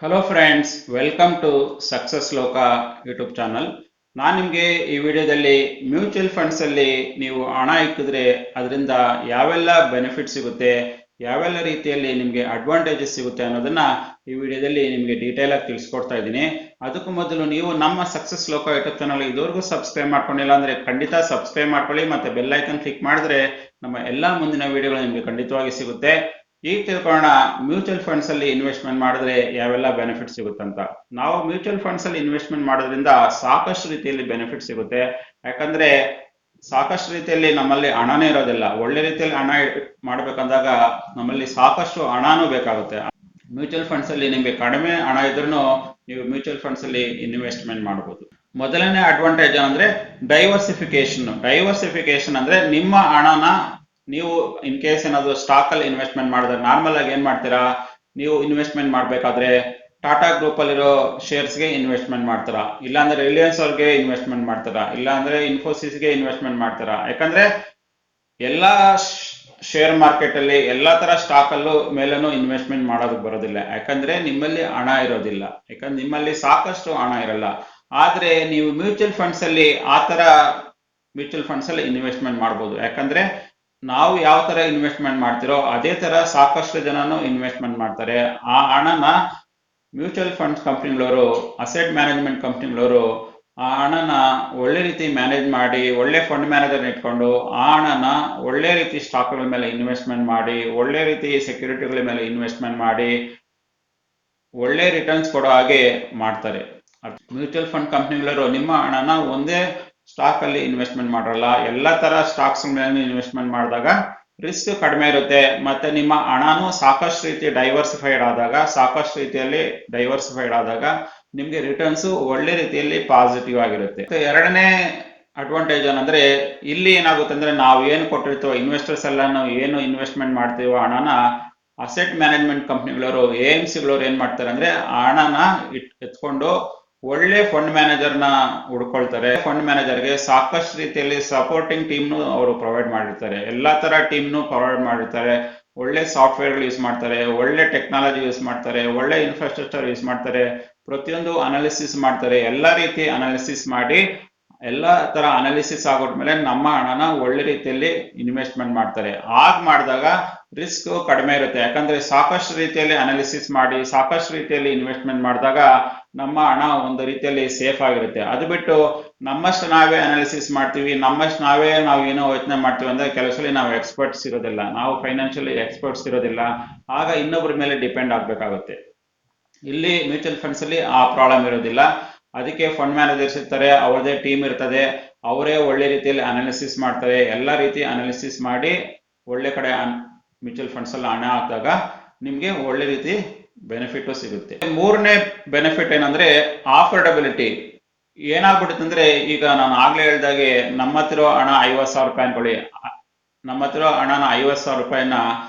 Hello friends, welcome to success Loka YouTube channel. ನಾನು ನಿಮಗೆ ಈ ವಿಡಿಯೋದಲ್ಲಿ ಮ್ಯೂಚುವಲ್ ಫಂಡ್ಸ್ ಅಲ್ಲಿ ನೀವು ಹಣ ಇಕ್ಕಿದ್ರೆ ಅದರಿಂದ ಯಾವೆಲ್ಲ ಬೆನಿಫಿಟ್ ಸಿಗುತ್ತೆ, ಯಾವೆಲ್ಲ ರೀತಿಯಲ್ಲಿ ನಿಮಗೆ ಅಡ್ವಾಂಟೇಜಸ್ ಸಿಗುತ್ತೆ ಅನ್ನೋದನ್ನ ಈ ವಿಡಿಯೋದಲ್ಲಿ ನಿಮಗೆ ಡೀಟೇಲ್ ಆಗಿ ತಿಳಿಸ್ಕೊಡ್ತಾ ಇದ್ದೀನಿ. ಅದಕ್ಕೂ ಮೊದಲು ನೀವು ನಮ್ಮ ಸಕ್ಸಸ್ ಲೋಕ ಯೂಟ್ಯೂಬ್ ಚಾನಲ್ ಇದುವರೆಗೂ ಸಬ್ಸ್ಕ್ರೈಬ್ ಮಾಡ್ಕೊಂಡಿಲ್ಲ ಅಂದ್ರೆ ಖಂಡಿತ ಸಬ್ಸ್ಕ್ರೈಬ್ ಮಾಡ್ಕೊಳ್ಳಿ, ಮತ್ತೆ ಬೆಲ್ ಐಕನ್ ಕ್ಲಿಕ್ ಮಾಡಿದ್ರೆ ನಮ್ಮ ಎಲ್ಲಾ ಮುಂದಿನ ವಿಡಿಯೋಗಳು ನಿಮಗೆ ಖಂಡಿತವಾಗಿ ಸಿಗುತ್ತೆ. ಈಗ ತಿಳ್ಕೊಳ್ಳೋಣ ಮ್ಯೂಚುವಲ್ ಫಂಡ್ಸ್ ಅಲ್ಲಿ ಇನ್ವೆಸ್ಟ್ಮೆಂಟ್ ಮಾಡಿದ್ರೆ ಯಾವೆಲ್ಲ ಬೆನಿಫಿಟ್ ಸಿಗುತ್ತಂತ. ನಾವು ಮ್ಯೂಚುವಲ್ ಫಂಡ್ಸ್ ಅಲ್ಲಿ ಇನ್ವೆಸ್ಟ್ಮೆಂಟ್ ಮಾಡೋದ್ರಿಂದ ಸಾಕಷ್ಟು ರೀತಿಯಲ್ಲಿ ಬೆನಿಫಿಟ್ ಸಿಗುತ್ತೆ. ಯಾಕಂದ್ರೆ ಸಾಕಷ್ಟು ರೀತಿಯಲ್ಲಿ ನಮ್ಮಲ್ಲಿ ಹಣನೇ ಇರೋದಿಲ್ಲ. ಒಳ್ಳೆ ರೀತಿಯಲ್ಲಿ ಹಣ ಮಾಡ್ಬೇಕಂದಾಗ ನಮ್ಮಲ್ಲಿ ಸಾಕಷ್ಟು ಹಣನೂ ಬೇಕಾಗುತ್ತೆ. ಮ್ಯೂಚುವಲ್ ಫಂಡ್ಸ್ ಅಲ್ಲಿ ನಿಮಗೆ ಕಡಿಮೆ ಹಣ ಇದ್ರೂ ನೀವು ಮ್ಯೂಚುವಲ್ ಫಂಡ್ಸ್ ಅಲ್ಲಿ ಇನ್ವೆಸ್ಟ್ಮೆಂಟ್ ಮಾಡಬಹುದು. ಮೊದಲನೇ ಅಡ್ವಾಂಟೇಜ್ ಅಂದ್ರೆ ಡೈವರ್ಸಿಫಿಕೇಶನ್ ಅಂದ್ರೆ ನಿಮ್ಮ ಹಣನ ನೀವು ಇನ್ ಕೇಸ್ ಏನಾದ್ರು ಸ್ಟಾಕ್ ಅಲ್ಲಿ ಇನ್ವೆಸ್ಟ್ಮೆಂಟ್ ಮಾಡಿದ್ರೆ ನಾರ್ಮಲ್ ಆಗಿ ಏನ್ ಮಾಡ್ತೀರಾ, ನೀವು ಇನ್ವೆಸ್ಟ್ಮೆಂಟ್ ಮಾಡ್ಬೇಕಾದ್ರೆ ಟಾಟಾ ಗ್ರೂಪ್ ಅಲ್ಲಿರೋ ಶೇರ್ಸ್ಗೆ ಇನ್ವೆಸ್ಟ್ಮೆಂಟ್ ಮಾಡ್ತಾರಾ, ಇಲ್ಲಾಂದ್ರೆ ರಿಲಯನ್ಸ್ ಅವ್ರಿಗೆ ಇನ್ವೆಸ್ಟ್ಮೆಂಟ್ ಮಾಡ್ತಾರಾ, ಇಲ್ಲಾಂದ್ರೆ ಇನ್ಫೋಸಿಸ್ಗೆ ಇನ್ವೆಸ್ಟ್ಮೆಂಟ್ ಮಾಡ್ತಾರಾ. ಯಾಕಂದ್ರೆ ಎಲ್ಲಾ ಶೇರ್ ಮಾರ್ಕೆಟ್ ಅಲ್ಲಿ ಎಲ್ಲಾ ತರ ಸ್ಟಾಕ್ ಅಲ್ಲೂ ಮೇಲೂ ಇನ್ವೆಸ್ಟ್ಮೆಂಟ್ ಮಾಡೋದಕ್ಕೆ ಬರೋದಿಲ್ಲ. ಯಾಕಂದ್ರೆ ನಿಮ್ಮಲ್ಲಿ ಹಣ ಇರೋದಿಲ್ಲ, ಯಾಕಂದ್ರೆ ನಿಮ್ಮಲ್ಲಿ ಸಾಕಷ್ಟು ಹಣ ಇರಲ್ಲ. ಆದ್ರೆ ನೀವು ಮ್ಯೂಚುವಲ್ ಫಂಡ್ಸ್ ಅಲ್ಲಿ ಆತರ ಮ್ಯೂಚುವಲ್ ಫಂಡ್ಸ್ ಅಲ್ಲಿ ಇನ್ವೆಸ್ಟ್ಮೆಂಟ್ ಮಾಡಬಹುದು. ಯಾಕಂದ್ರೆ ನಾವು ಯಾವ ತರ ಇನ್ವೆಸ್ಟ್ಮೆಂಟ್ ಮಾಡ್ತಿರೋ ಅದೇ ತರ ಸಾಕಷ್ಟು ಜನನು ಇನ್ವೆಸ್ಟ್ಮೆಂಟ್ ಮಾಡ್ತಾರೆ. ಆ ಹಣನ ಮ್ಯೂಚುವಲ್ ಫಂಡ್ಸ್ ಕಂಪ್ನಿಗಳವರು, ಅಸೆಟ್ ಮ್ಯಾನೇಜ್ಮೆಂಟ್ ಕಂಪ್ನಿಗಳವರು ಆ ಹಣನ ಒಳ್ಳೆ ರೀತಿ ಮ್ಯಾನೇಜ್ ಮಾಡಿ, ಒಳ್ಳೆ ಫಂಡ್ ಮ್ಯಾನೇಜರ್ ಇಟ್ಕೊಂಡು ಆ ಹಣನ ಒಳ್ಳೆ ರೀತಿ ಸ್ಟಾಕ್ಗಳ ಮೇಲೆ ಇನ್ವೆಸ್ಟ್ಮೆಂಟ್ ಮಾಡಿ, ಒಳ್ಳೆ ರೀತಿ ಸೆಕ್ಯೂರಿಟಿಗಳ ಮೇಲೆ ಇನ್ವೆಸ್ಟ್ಮೆಂಟ್ ಮಾಡಿ ಒಳ್ಳೆ ರಿಟರ್ನ್ಸ್ ಕೊಡೋ ಹಾಗೆ ಮಾಡ್ತಾರೆ. ಮ್ಯೂಚುವಲ್ ಫಂಡ್ ಕಂಪ್ನಿಗಳವರು ನಿಮ್ಮ ಹಣನ ಒಂದೇ ಸ್ಟಾಕ್ ಅಲ್ಲಿ ಇನ್ವೆಸ್ಟ್ಮೆಂಟ್ ಮಾಡಲ್ಲ, ಎಲ್ಲಾ ತರ ಸ್ಟಾಕ್ಸ್ ಮೇಲೆ ಇನ್ವೆಸ್ಟ್ಮೆಂಟ್ ಮಾಡಿದಾಗ ರಿಸ್ಕ್ ಕಡಿಮೆ ಇರುತ್ತೆ. ಮತ್ತೆ ನಿಮ್ಮ ಹಣನು ಸಾಕಷ್ಟು ರೀತಿ ಸಾಕಷ್ಟು ರೀತಿಯಲ್ಲಿ ಡೈವರ್ಸಿಫೈಡ್ ಆದಾಗ ನಿಮ್ಗೆ ರಿಟರ್ನ್ಸ್ ಒಳ್ಳೆ ರೀತಿಯಲ್ಲಿ ಪಾಸಿಟಿವ್ ಆಗಿರುತ್ತೆ. ಎರಡನೇ ಅಡ್ವಾಂಟೇಜ್ ಏನಂದ್ರೆ, ಇಲ್ಲಿ ಏನಾಗುತ್ತೆ ಅಂದ್ರೆ ನಾವು ಏನು ಕೊಟ್ಟಿರ್ತೀವೋ ಇನ್ವೆಸ್ಟರ್ಸ್ ಎಲ್ಲ ನಾವು ಏನು ಇನ್ವೆಸ್ಟ್ಮೆಂಟ್ ಮಾಡ್ತೀವೋ ಹಣನ ಅಸೆಟ್ ಮ್ಯಾನೇಜ್ಮೆಂಟ್ ಕಂಪ್ನಿಗಳವರು AMCಗಳವರು ಏನ್ ಮಾಡ್ತಾರೆ ಅಂದ್ರೆ ಆ ಹಣನ ಎತ್ಕೊಂಡು ಒಳ್ಳೆ ಫಂಡ್ ಮ್ಯಾನೇಜರ್ನ ಹುಡ್ಕೊಳ್ತಾರೆ. ಫಂಡ್ ಮ್ಯಾನೇಜರ್ಗೆ ಸಾಕಷ್ಟು ರೀತಿಯಲ್ಲಿ ಸಪೋರ್ಟಿಂಗ್ ಟೀಮ್ನು ಅವರು ಪ್ರೊವೈಡ್ ಮಾಡಿರ್ತಾರೆ, ಎಲ್ಲಾ ತರ ಟೀಮ್ನು ಪ್ರೊವೈಡ್ ಮಾಡಿರ್ತಾರೆ. ಒಳ್ಳೆ ಸಾಫ್ಟ್ವೇರ್ಗಳು ಯೂಸ್ ಮಾಡ್ತಾರೆ, ಒಳ್ಳೆ ಟೆಕ್ನಾಲಜಿ ಯೂಸ್ ಮಾಡ್ತಾರೆ, ಒಳ್ಳೆ ಇನ್ಫ್ರಾಸ್ಟ್ರಕ್ಚರ್ ಯೂಸ್ ಮಾಡ್ತಾರೆ, ಪ್ರತಿಯೊಂದು ಅನಾಲಿಸಿಸ್ ಮಾಡ್ತಾರೆ. ಎಲ್ಲಾ ರೀತಿ ಅನಾಲಿಸಿಸ್ ಮಾಡಿ ಎಲ್ಲಾ ತರ ಅನಾಲಿಸಿಸ್ ಆಗೋದ್ಮೇಲೆ ನಮ್ಮ ಹಣನ ಒಳ್ಳೆ ರೀತಿಯಲ್ಲಿ ಇನ್ವೆಸ್ಟ್ಮೆಂಟ್ ಮಾಡ್ತಾರೆ. ಮಾಡಿದಾಗ ರಿಸ್ಕ್ ಕಡಿಮೆ ಇರುತ್ತೆ. ಯಾಕಂದ್ರೆ ಸಾಕಷ್ಟು ರೀತಿಯಲ್ಲಿ ಅನಾಲಿಸಿಸ್ ಮಾಡಿ ಸಾಕಷ್ಟು ರೀತಿಯಲ್ಲಿ ಇನ್ವೆಸ್ಟ್ಮೆಂಟ್ ಮಾಡಿದಾಗ ನಮ್ಮ ಹಣ ಒಂದು ರೀತಿಯಲ್ಲಿ ಸೇಫ್ ಆಗಿರುತ್ತೆ. ಅದು ಬಿಟ್ಟು ನಮ್ಮಷ್ಟು ನಾವೇ ಅನಾಲಿಸಿಸ್ ಮಾಡ್ತೀವಿ, ನಮ್ಮಷ್ಟು ನಾವು ಏನೋ ಯೋಚನೆ ಮಾಡ್ತೀವಿ ಅಂದ್ರೆ ಕೆಲಸದಲ್ಲಿ ನಾವು ಎಕ್ಸ್ಪರ್ಟ್ಸ್ ಇರೋದಿಲ್ಲ, ನಾವು ಫೈನಾನ್ಷಿಯಲಿ ಎಕ್ಸ್ಪರ್ಟ್ಸ್ ಇರೋದಿಲ್ಲ. ಆಗ ಇನ್ನೊಬ್ಬರ ಮೇಲೆ ಡಿಪೆಂಡ್ ಆಗ್ಬೇಕಾಗುತ್ತೆ. ಇಲ್ಲಿ ಮ್ಯೂಚುವಲ್ ಫಂಡ್ಸ್ ಅಲ್ಲಿ ಆ ಪ್ರಾಬ್ಲಮ್ ಇರೋದಿಲ್ಲ. ಅದಕ್ಕೆ ಫಂಡ್ ಮ್ಯಾನೇಜರ್ಸ್ ಇರ್ತಾರೆ, ಅವರದೇ ಟೀಮ್ ಇರ್ತದೆ, ಅವರೇ ಒಳ್ಳೆ ರೀತಿಯಲ್ಲಿ ಅನಾಲಿಸಿಸ್ ಮಾಡ್ತಾರೆ. ಎಲ್ಲ ರೀತಿ ಅನಾಲಿಸಿಸ್ ಮಾಡಿ ಒಳ್ಳೆ ಕಡೆ ಮ್ಯೂಚುವಲ್ ಫಂಡ್ಸ್ ಅಲ್ಲಿ ಹಣ ಹಾಕಿದಾಗ ನಿಮ್ಗೆ ಒಳ್ಳೆ ರೀತಿ ಬೆನಿಫಿಟ್ ಸಿಗುತ್ತೆ. ಮೂರನೇ ಬೆನಿಫಿಟ್ ಏನಂದ್ರೆ ಆಫರ್ಡಬಿಲಿಟಿ. ಏನಾಗ್ಬಿಡುತ್ತೆ ಅಂದ್ರೆ, ಈಗ ನಾನು ಆಗ್ಲೇ ಹೇಳ್ದಾಗೆ ನಮ್ಮ ಹತ್ರ ಹಣ 50,000 ರೂಪಾಯಿ ಅನ್ಕೊಳ್ಳಿ, ನಮ್ಮ ಹತ್ರ ಹಣನ 50,000 ರೂಪಾಯಿನ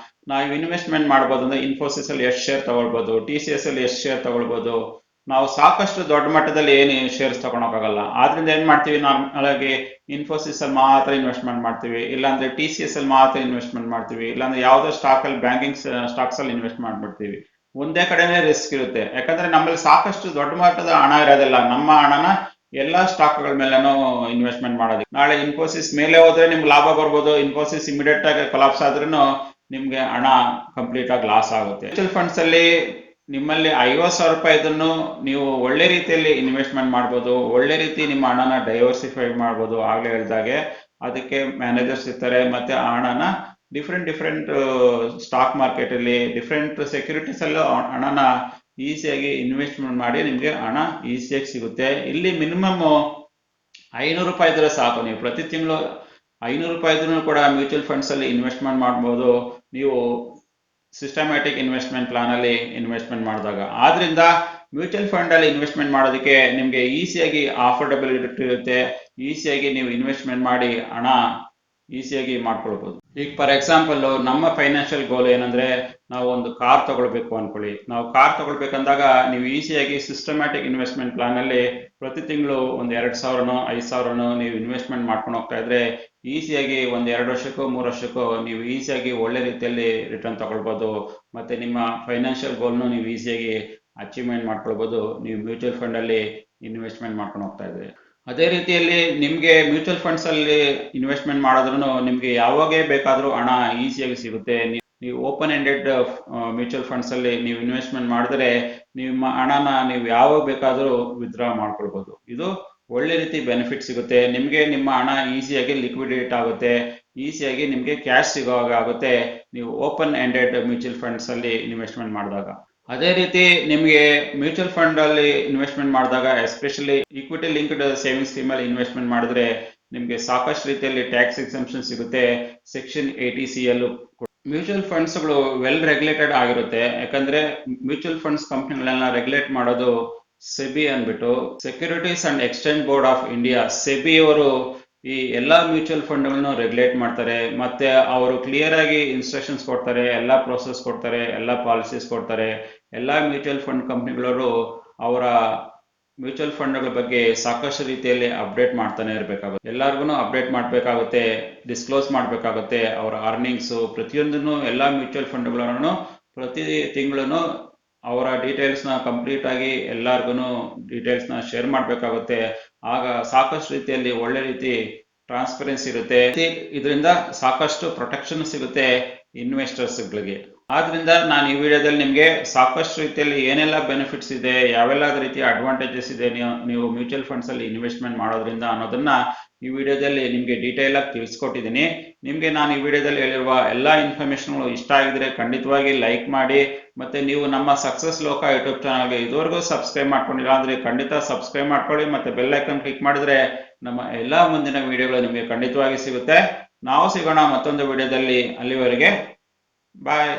ನಾವು ಇನ್ವೆಸ್ಟ್ಮೆಂಟ್ ಮಾಡ್ಬೋದು. ಅಂದ್ರೆ ಇನ್ಫೋಸಿಸ್ ಅಲ್ಲಿ ಎಷ್ಟು ಶೇರ್ ತಗೊಳ್ಬೋದು, TCS ಅಲ್ಲಿ ಎಷ್ಟು ಶೇರ್ ತಗೊಳ್ಬೋದು. ನಾವು ಸಾಕಷ್ಟು ದೊಡ್ಡ ಮಟ್ಟದಲ್ಲಿ ಏನು ಶೇರ್ಸ್ ತಗೊಳಕ್ಕಾಗಲ್ಲ. ಆದ್ರಿಂದ ಏನ್ ಮಾಡ್ತೀವಿ, ನಾರ್ಮಲ್ ಆಗಿ ಇನ್ಫೋಸಿಸ್ ಅಲ್ಲಿ ಮಾತ್ರ ಇನ್ವೆಸ್ಟ್ಮೆಂಟ್ ಮಾಡ್ತೀವಿ, ಇಲ್ಲಾಂದ್ರೆ TCS ಅಲ್ಲಿ ಮಾತ್ರ ಇನ್ವೆಸ್ಟ್ಮೆಂಟ್ ಮಾಡ್ತೀವಿ, ಇಲ್ಲಾಂದ್ರೆ ಯಾವ್ದೋ ಸ್ಟಾಕ್ ಅಲ್ಲಿ ಬ್ಯಾಂಕಿಂಗ್ ಸ್ಟಾಕ್ಸ್ ಅಲ್ಲಿ ಇನ್ವೆಸ್ಟ್ ಮಾಡ್ಬಿಡ್ತೀವಿ. ಒಂದೇ ಕಡೆನೇ ರಿಸ್ಕ್ ಇರುತ್ತೆ. ಯಾಕಂದ್ರೆ ನಮ್ಮಲ್ಲಿ ಸಾಕಷ್ಟು ದೊಡ್ಡ ಮಟ್ಟದ ಹಣ ಇರೋದಿಲ್ಲ. ನಮ್ಮ ಹಣನ ಎಲ್ಲಾ ಸ್ಟಾಕ್ಗಳ ಮೇಲೆನೂ ಇನ್ವೆಸ್ಟ್ಮೆಂಟ್ ಮಾಡೋದು. ನಾಳೆ ಇನ್ಫೋಸಿಸ್ ಮೇಲೆ ಹೋದ್ರೆ ನಿಮ್ಗೆ ಲಾಭ ಬರ್ಬೋದು, ಇನ್ಫೋಸಿಸ್ ಇಮಿಡಿಯೇಟ್ ಆಗಿ ಕೊಲಾಪ್ಸ್ ಆದ್ರೂ ನಿಮ್ಗೆ ಹಣ ಕಂಪ್ಲೀಟ್ ಆಗಿ ಲಾಸ್ ಆಗುತ್ತೆ. ಮ್ಯೂಚುವಲ್ ಫಂಡ್ಸ್ ಅಲ್ಲಿ ನಿಮ್ಮಲ್ಲಿ 50,000 ರೂಪಾಯಿ ಇದನ್ನು ನೀವು ಒಳ್ಳೆ ರೀತಿಯಲ್ಲಿ ಇನ್ವೆಸ್ಟ್ಮೆಂಟ್ ಮಾಡ್ಬೋದು, ಒಳ್ಳೆ ರೀತಿ ನಿಮ್ಮ ಹಣನ ಡೈವರ್ಸಿಫೈ ಮಾಡ್ಬೋದು. ಆಗ್ಲೇ ಹೇಳಿದಾಗೆ ಅದಕ್ಕೆ ಮ್ಯಾನೇಜರ್ಸ್ ಇರ್ತಾರೆ, ಮತ್ತೆ ಆ ಹಣನ ಡಿಫ್ರೆಂಟ್ ಸ್ಟಾಕ್ ಮಾರ್ಕೆಟ್ ಅಲ್ಲಿ ಡಿಫ್ರೆಂಟ್ ಸೆಕ್ಯೂರಿಟೀಸ್ ಅಲ್ಲೂ ಹಣನ ಈಸಿಯಾಗಿ ಇನ್ವೆಸ್ಟ್ಮೆಂಟ್ ಮಾಡಿ ನಿಮ್ಗೆ ಹಣ ಈಸಿಯಾಗಿ ಸಿಗುತ್ತೆ. ಇಲ್ಲಿ ಮಿನಿಮಮ್ 500 ರೂಪಾಯಿ ಇದ್ರೆ ಸಾಕು. ನೀವು ಪ್ರತಿ ತಿಂಗಳು 500 ರೂಪಾಯಿ ಇದ್ರೂ ಕೂಡ ಮ್ಯೂಚುವಲ್ ಫಂಡ್ಸ್ ಅಲ್ಲಿ ಇನ್ವೆಸ್ಟ್ಮೆಂಟ್ ಮಾಡ್ಬೋದು ನೀವು ಸಿಸ್ಟಮ್ಯಾಟಿಕ್ ಇನ್ವೆಸ್ಟ್ಮೆಂಟ್ ಪ್ಲಾನ್ ಅಲ್ಲಿ ಇನ್ವೆಸ್ಟ್ಮೆಂಟ್ ಮಾಡಿದಾಗ. ಆದ್ರಿಂದ ಮ್ಯೂಚುವಲ್ ಫಂಡ್ ಅಲ್ಲಿ ಇನ್ವೆಸ್ಟ್ಮೆಂಟ್ ಮಾಡೋದಕ್ಕೆ ನಿಮ್ಗೆ ಈಸಿಯಾಗಿ ಆಫರ್ಡಬಿಲಿಟಿ ಇರುತ್ತೆ. ಈಸಿಯಾಗಿ ನೀವು ಇನ್ವೆಸ್ಟ್ಮೆಂಟ್ ಮಾಡಿ ಹಣ ಈಸಿಯಾಗಿ ಮಾಡ್ಕೊಳ್ಬಹುದು. ಈಗ ಫಾರ್ ಎಕ್ಸಾಂಪಲ್ ನಮ್ಮ ಫೈನಾನ್ಷಿಯಲ್ ಗೋಲ್ ಏನಂದ್ರೆ, ನಾವು ಒಂದು ಕಾರ್ ತಗೊಳ್ಬೇಕು ಅನ್ಕೊಳ್ಳಿ. ನಾವು ಕಾರ್ ತಗೊಳ್ಬೇಕಂದಾಗ ನೀವು ಈಸಿಯಾಗಿ ಸಿಸ್ಟಮ್ಯಾಟಿಕ್ ಇನ್ವೆಸ್ಟ್ಮೆಂಟ್ ಪ್ಲಾನ್ ಅಲ್ಲಿ ಪ್ರತಿ ತಿಂಗಳು ಒಂದು 2,000ನೋ 5,000ನೋ ನೀವು ಇನ್ವೆಸ್ಟ್ಮೆಂಟ್ ಮಾಡ್ಕೊಂಡು ಹೋಗ್ತಾ ಇದ್ರೆ ಈಸಿಯಾಗಿ ಒಂದು 2 ವರ್ಷಕ್ಕೋ 3 ವರ್ಷಕ್ಕೋ ನೀವು ಈಸಿಯಾಗಿ ಒಳ್ಳೆ ರೀತಿಯಲ್ಲಿ ರಿಟರ್ನ್ ತಗೊಳ್ಬೋದು. ಮತ್ತೆ ನಿಮ್ಮ ಫೈನಾನ್ಷಿಯಲ್ ಗೋಲ್ನು ನೀವು ಈಸಿಯಾಗಿ ಅಚೀವ್ಮೆಂಟ್ ಮಾಡ್ಕೊಳ್ಬೋದು ನೀವು ಮ್ಯೂಚುವಲ್ ಫಂಡ್ ಅಲ್ಲಿ ಇನ್ವೆಸ್ಟ್ಮೆಂಟ್ ಮಾಡ್ಕೊಂಡು ಹೋಗ್ತಾ ಇದ್ರಿ. ಅದೇ ರೀತಿಯಲ್ಲಿ ನಿಮ್ಗೆ ಮ್ಯೂಚುವಲ್ ಫಂಡ್ಸ್ ಅಲ್ಲಿ ಇನ್ವೆಸ್ಟ್ಮೆಂಟ್ ಮಾಡಿದ್ರು ನಿಮ್ಗೆ ಯಾವಾಗ ಬೇಕಾದ್ರೂ ಹಣ ಈಸಿಯಾಗಿ ಸಿಗುತ್ತೆ. ನೀವು ಓಪನ್ ಎಂಡೆಡ್ ಮ್ಯೂಚುವಲ್ ಫಂಡ್ಸ್ ಅಲ್ಲಿ ನೀವು ಇನ್ವೆಸ್ಟ್ಮೆಂಟ್ ಮಾಡಿದ್ರೆ ನಿಮ್ಮ ಹಣನ ನೀವು ಯಾವಾಗ ಬೇಕಾದ್ರೂ ವಿತ್ಡ್ರಾ ಮಾಡ್ಕೊಳ್ಬಹುದು. ಇದು ಒಳ್ಳೆ ರೀತಿ ಬೆನಿಫಿಟ್ ಸಿಗುತ್ತೆ ನಿಮ್ಗೆ. ನಿಮ್ಮ ಹಣ ಈಸಿಯಾಗಿ ಲಿಕ್ವಿಡೇಟ್ ಆಗುತ್ತೆ, ಈಸಿಯಾಗಿ ನಿಮ್ಗೆ ಕ್ಯಾಶ್ ಸಿಗೋ ಹಾಗೆ ಆಗುತ್ತೆ ನೀವು ಓಪನ್ ಎಂಡೆಡ್ ಮ್ಯೂಚುವಲ್ ಫಂಡ್ಸ್ ಅಲ್ಲಿ ಇನ್ವೆಸ್ಟ್ಮೆಂಟ್ ಮಾಡಿದಾಗ. ಅದೇ ರೀತಿ ನಿಮ್ಗೆ ಮ್ಯೂಚುವಲ್ ಫಂಡ್ ಅಲ್ಲಿ ಇನ್ವೆಸ್ಟ್ಮೆಂಟ್ ಮಾಡಿದಾಗ, especially equity linked saving scheme ಅಲ್ಲಿ ಇನ್ವೆಸ್ಟ್ಮೆಂಟ್ ಮಾಡಿದ್ರೆ ನಿಮ್ಗೆ ಸಾಕಷ್ಟು ರೀತಿಯಲ್ಲಿ ಟ್ಯಾಕ್ಸ್ ಎಕ್ಸೆಂಪ್ಷನ್ ಸಿಗುತ್ತೆ. ಸೆಕ್ಷನ್ 80C ಯಲ್ಲೂ ಮ್ಯೂಚುವಲ್ ಫಂಡ್ಸ್ಗಳು ವೆಲ್ ರೆಗ್ಯುಲೇಟೆಡ್ ಆಗಿರುತ್ತೆ. ಯಾಕಂದ್ರೆ ಮ್ಯೂಚುವಲ್ ಫಂಡ್ಸ್ ಕಂಪ್ನಿಗಳನ್ನ ರೆಗ್ಯುಲೇಟ್ ಮಾಡೋದು ಸೆಬಿ ಅಂದ್ಬಿಟ್ಟು, securities and exchange board of India, SEBI ಅವರು ಈ ಎಲ್ಲಾ ಮ್ಯೂಚುವಲ್ ಫಂಡ್ಗಳನ್ನು ರೆಗ್ಯುಲೇಟ್ ಮಾಡ್ತಾರೆ. ಮತ್ತೆ ಅವರು ಕ್ಲಿಯರ್ ಆಗಿ ಇನ್ಸ್ಟ್ರಕ್ಷನ್ಸ್ ಕೊಡ್ತಾರೆ, ಎಲ್ಲಾ ಪ್ರೋಸೆಸ್ ಕೊಡ್ತಾರೆ, ಎಲ್ಲಾ ಪಾಲಿಸೀಸ್ ಕೊಡ್ತಾರೆ. ಎಲ್ಲಾ ಮ್ಯೂಚುವಲ್ ಫಂಡ್ ಕಂಪ್ನಿಗಳವರು ಅವರ ಮ್ಯೂಚುವಲ್ ಫಂಡ್ಗಳ ಬಗ್ಗೆ ಸಾಕಷ್ಟು ರೀತಿಯಲ್ಲಿ ಅಪ್ಡೇಟ್ ಮಾಡ್ತಾನೆ ಇರಬೇಕಾಗುತ್ತೆ. ಎಲ್ಲರಿಗೂ ಅಪ್ಡೇಟ್ ಮಾಡಬೇಕಾಗುತ್ತೆ, ಡಿಸ್ಕ್ಲೋಸ್ ಮಾಡಬೇಕಾಗುತ್ತೆ ಅವರ ಅರ್ನಿಂಗ್ಸು ಪ್ರತಿಯೊಂದನ್ನು. ಎಲ್ಲ ಮ್ಯೂಚುವಲ್ ಫಂಡ್ಗಳನ್ನು ಪ್ರತಿ ತಿಂಗಳು ಅವರ ಡೀಟೇಲ್ಸ್ನ ಕಂಪ್ಲೀಟ್ ಆಗಿ ಎಲ್ಲರಿಗೂ ಡೀಟೇಲ್ಸ್ನ ಶೇರ್ ಮಾಡಬೇಕಾಗುತ್ತೆ. ಆಗ ಸಾಕಷ್ಟು ರೀತಿಯಲ್ಲಿ ಒಳ್ಳೆ ರೀತಿ ಟ್ರಾನ್ಸ್ಪರೆನ್ಸಿ ಇರುತ್ತೆ. ಇದರಿಂದ ಸಾಕಷ್ಟು ಪ್ರೊಟೆಕ್ಷನ್ ಸಿಗುತ್ತೆ ಇನ್ವೆಸ್ಟರ್ಸ್ಗಳಿಗೆ. ಆದ್ರಿಂದ ನಾನು ಈ ವಿಡಿಯೋದಲ್ಲಿ ನಿಮಗೆ ಸಾಕಷ್ಟು ರೀತಿಯಲ್ಲಿ ಏನೆಲ್ಲ ಬೆನಿಫಿಟ್ಸ್ ಇದೆ, ಯಾವೆಲ್ಲ ರೀತಿಯ ಅಡ್ವಾಂಟೇಜಸ್ ಇದೆ ನೀವು ಮ್ಯೂಚುವಲ್ ಫಂಡ್ಸ್ ಅಲ್ಲಿ ಇನ್ವೆಸ್ಟ್ಮೆಂಟ್ ಮಾಡೋದ್ರಿಂದ ಅನ್ನೋದನ್ನ ಈ ವಿಡಿಯೋದಲ್ಲಿ ನಿಮಗೆ ಡೀಟೇಲ್ ಆಗಿ ತಿಳಿಸ್ಕೊಟ್ಟಿದ್ದೀನಿ. ನಿಮಗೆ ನಾನು ಈ ವಿಡಿಯೋದಲ್ಲಿ ಹೇಳಿರುವ ಎಲ್ಲಾ ಇನ್ಫಾರ್ಮೇಶನ್ಗಳು ಇಷ್ಟ ಆಗಿದ್ರೆ ಖಂಡಿತವಾಗಿ ಲೈಕ್ ಮಾಡಿ. ಮತ್ತೆ ನೀವು ನಮ್ಮ ಸಕ್ಸಸ್ ಲೋಕ ಯೂಟ್ಯೂಬ್ ಚಾನಲ್ಗೆ ಇದುವರೆಗೂ ಸಬ್ಸ್ಕ್ರೈಬ್ ಮಾಡ್ಕೊಂಡಿಲ್ಲ ಅಂದ್ರೆ ಖಂಡಿತ ಸಬ್ಸ್ಕ್ರೈಬ್ ಮಾಡ್ಕೊಳ್ಳಿ. ಮತ್ತೆ ಬೆಲ್ ಐಕನ್ ಕ್ಲಿಕ್ ಮಾಡಿದ್ರೆ ನಮ್ಮ ಎಲ್ಲಾ ಮುಂದಿನ ವಿಡಿಯೋಗಳು ನಿಮಗೆ ಖಂಡಿತವಾಗಿ ಸಿಗುತ್ತೆ. ನಾವು ಸಿಗೋಣ ಮತ್ತೊಂದು ವಿಡಿಯೋದಲ್ಲಿ. ಅಲ್ಲಿವರೆಗೆ ಬಾಯ್.